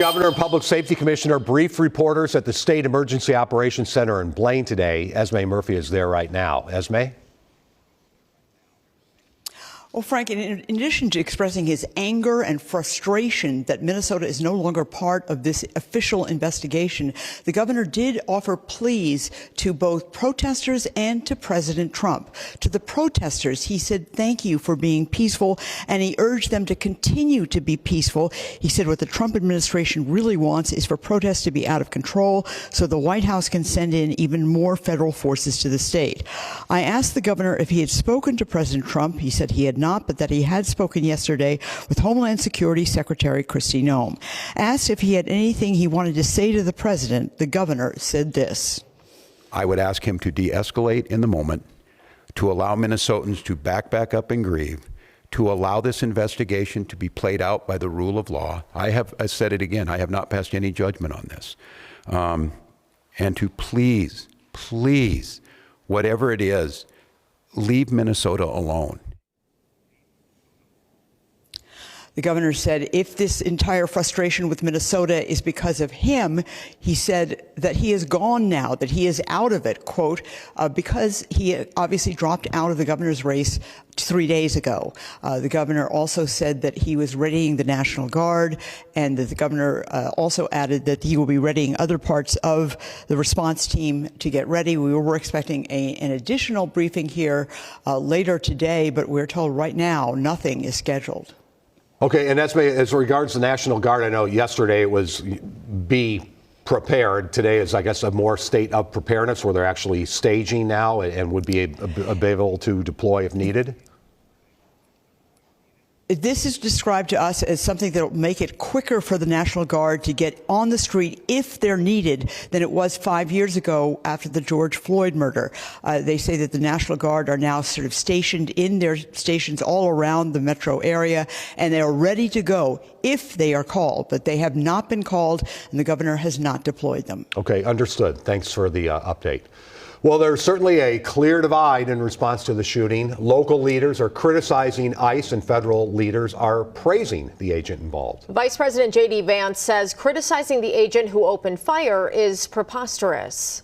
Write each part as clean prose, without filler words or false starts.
Governor and Public Safety Commissioner briefed reporters at the State Emergency Operations Center in Blaine today. Esme Murphy is there right now. Esme? Well, Frank, in addition to expressing his anger and frustration that Minnesota is no longer part of this official investigation, the governor did offer pleas to both protesters and to President Trump. To the protesters, he said thank you for being peaceful, and he urged them to continue to be peaceful. He said what the Trump administration really wants is for protests to be out of control so the White House can send in even more federal forces to the state. I asked the governor if he had spoken to President Trump. He said he had not, but that he had spoken yesterday with Homeland Security Secretary Kristi Noem. Asked if he had anything he wanted to say to the president, the governor said this. I would ask him to de-escalate in the moment, to allow Minnesotans to back up and grieve, to allow this investigation to be played out by the rule of law. I said it again, I have not passed any judgment on this. And to please, whatever it is, leave Minnesota alone. The governor said if this entire frustration with Minnesota is because of him, he said that he is gone now, that he is out of it, quote, because he obviously dropped out of the governor's race 3 days ago. The governor also said that he was readying the National Guard, and that the governor also added that he will be readying other parts of the response team to get ready. We were expecting an additional briefing here later today, but we're told right now nothing is scheduled. Okay, and as regards the National Guard, I know yesterday it was be prepared. Today is, I guess, a more state of preparedness where they're actually staging now and would be able to deploy if needed. This is described to us as something that will make it quicker for the National Guard to get on the street if they're needed than it was 5 years ago after the George Floyd murder. They say that the National Guard are now sort of stationed in their stations all around the metro area, and they are ready to go if they are called, but they have not been called, and the governor has not deployed them. Okay, understood. Thanks for the update. Well, there's certainly a clear divide in response to the shooting. Local leaders are criticizing ICE and federal leaders are praising the agent involved. Vice President J.D. Vance says criticizing the agent who opened fire is preposterous.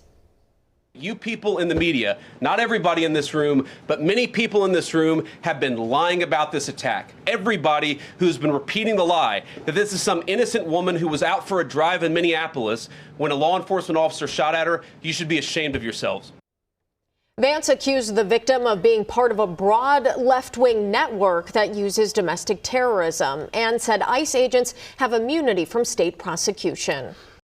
You people in the media, not everybody in this room, but many people in this room have been lying about this attack. Everybody who's been repeating the lie that this is some innocent woman who was out for a drive in Minneapolis when a law enforcement officer shot at her, you should be ashamed of yourselves. Vance accused the victim of being part of a broad left-wing network that uses domestic terrorism and said ICE agents have immunity from state prosecution.